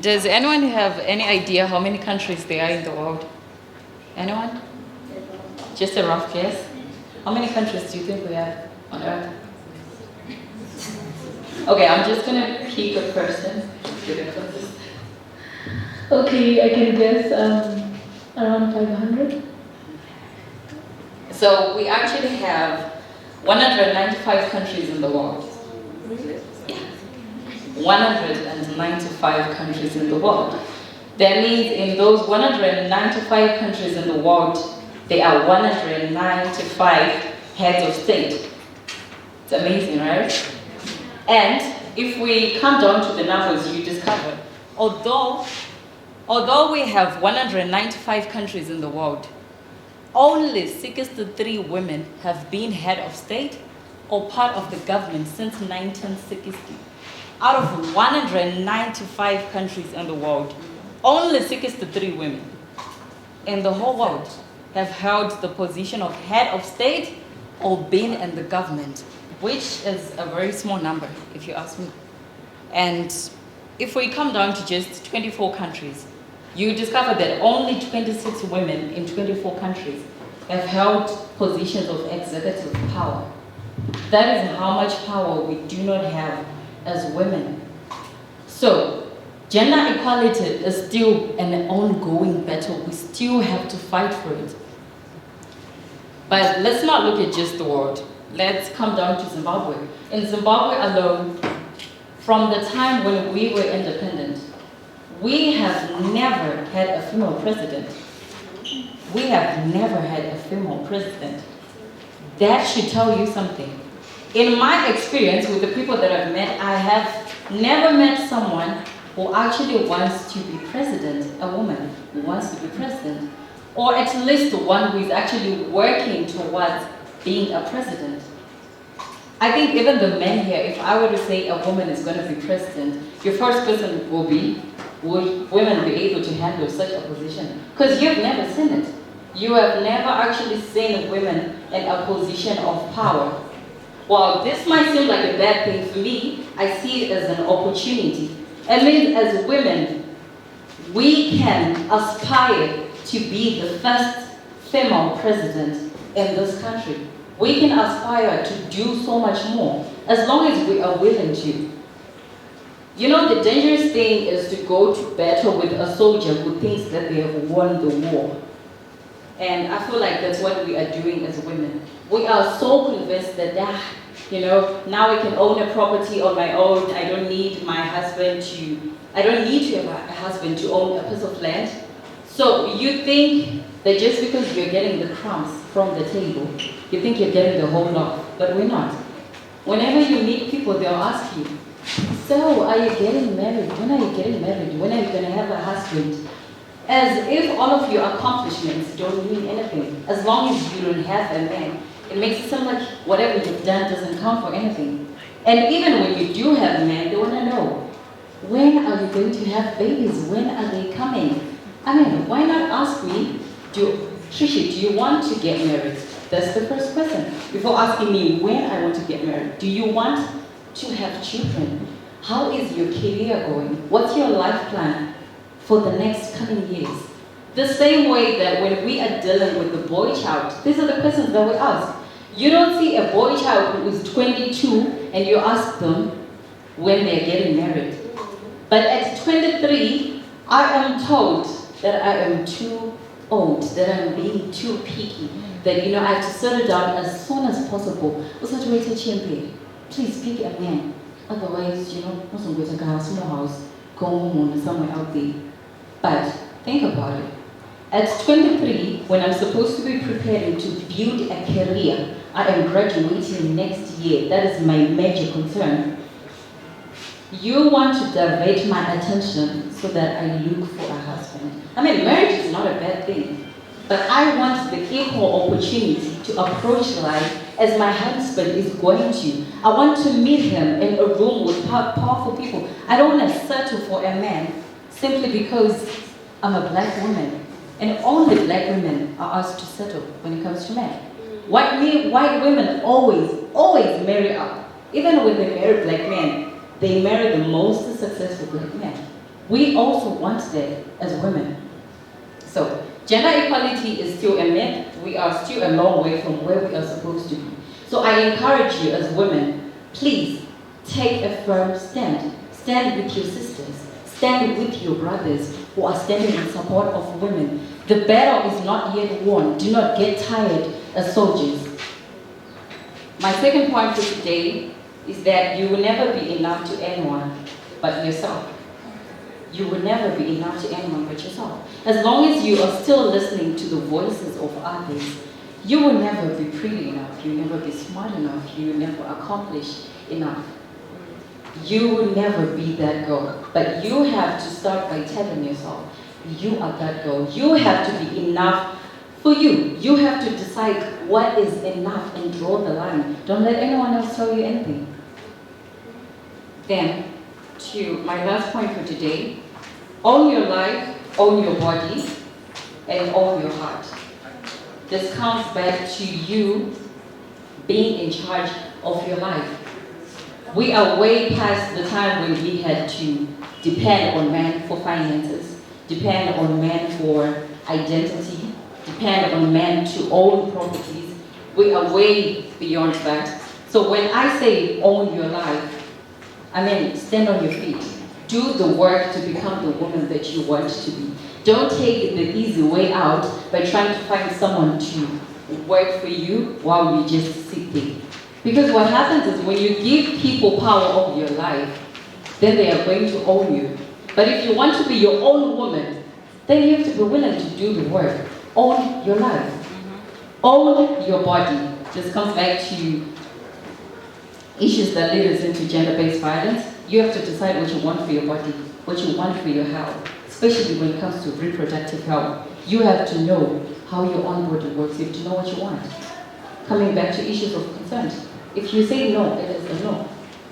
Does anyone have any idea how many countries there are in the world? Anyone? Just a rough guess? How many countries do you think we have on Earth? Okay, I'm just gonna pick a person. Okay, I can guess around 500. So we actually have 195 countries in the world. Yeah. 195 countries in the world. That means in those 195 countries in the world, there are 195 heads of state. It's amazing, right? And if we come down to the numbers, you discover, although we have 195 countries in the world, only 63 women have been head of state or part of the government since 1960. Out of 195 countries in the world, only 63 women in the whole world have held the position of head of state or been in the government, which is a very small number, if you ask me. And if we come down to just 24 countries, you discover that only 26 women in 24 countries have held positions of executive power. That is how much power we do not have as women. So, gender equality is still an ongoing battle. We still have to fight for it. But let's not look at just the world. Let's come down to Zimbabwe. In Zimbabwe alone, from the time when we were independent, we have never had a female president. We have never had a female president. That should tell you something. In my experience with the people that I've met, I have never met someone who actually wants to be president, a woman who wants to be president, or at least one who is actually working towards being a president. I think even the men here, if I were to say a woman is going to be president, your first person will be, would women be able to handle such a position? Because you've never seen it. You have never actually seen women in a position of power. While this might seem like a bad thing for me, I see it as an opportunity. At least as women, we can aspire to be the first female president in this country. We can aspire to do so much more, as long as we are willing to. You know, the dangerous thing is to go to battle with a soldier who thinks that they have won the war. And I feel like that's what we are doing as women. We are so convinced that, now I can own a property on my own. I don't need my husband I don't need to have a husband to own a piece of land. So you think that just because you're getting the crumbs from the table, you think you're getting the whole lot, but we're not. Whenever you meet people, they'll ask you, so are you getting married? When are you getting married? When are you going to have a husband? As if all of your accomplishments don't mean anything. As long as you don't have a man, it makes it sound like whatever you've done doesn't count for anything. And even when you do have a man, they want to know, when are you going to have babies? When are they coming? I mean, why not ask me, Trishie, do you want to get married? That's the first question. Before asking me when I want to get married, do you want to have children? How is your career going? What's your life plan for the next coming years? The same way that when we are dealing with the boy child, these are the questions that we ask. You don't see a boy child who is 22 and you ask them when they're getting married. But at 23, I am told that I am too old, that I'm being too picky, that I have to settle down as soon as possible. Please pick a man. Otherwise, not going to go small house, go home somewhere out there. But think about it. At 23, when I'm supposed to be preparing to build a career, I am graduating next year. That is my major concern. You want to divert my attention so that I look for a husband. I mean, marriage is not a bad thing. But I want the equal opportunity to approach life as my husband is going to. I want to meet him in a room with powerful people. I don't want to settle for a man simply because I'm a black woman. And only black women are asked to settle when it comes to men. White women always marry up. Even when they marry black men, they marry the most successful black men. We also want that as women. So, gender equality is still a myth. We are still a long way from where we are supposed to be. So I encourage you as women, please take a firm stand. Stand with your sisters. Stand with your brothers who are standing in support of women. The battle is not yet won. Do not get tired as soldiers. My second point for today is that you will never be enough to anyone but yourself. You will never be enough to anyone but yourself. As long as you are still listening to the voices of others, you will never be pretty enough, you will never be smart enough, you will never accomplish enough. You will never be that girl. But you have to start by telling yourself, you are that girl. You have to be enough for you. You have to decide what is enough and draw the line. Don't let anyone else tell you anything. Then, to my last point for today, own your life, own your body, and own your heart. This comes back to you being in charge of your life. We are way past the time when we had to depend on men for finances, depend on men for identity, depend on men to own properties. We are way beyond that. So when I say own your life, I mean stand on your feet. Do the work to become the woman that you want to be. Don't take the easy way out by trying to find someone to work for you while you just sit there. Because what happens is when you give people power over your life, then they are going to own you. But if you want to be your own woman, then you have to be willing to do the work. Own your life. Own your body. This comes back to issues that lead us into gender-based violence. You have to decide what you want for your body, what you want for your health, especially when it comes to reproductive health. You have to know how your own body works. You have to know what you want. Coming back to issues of consent. If you say no, it is a no.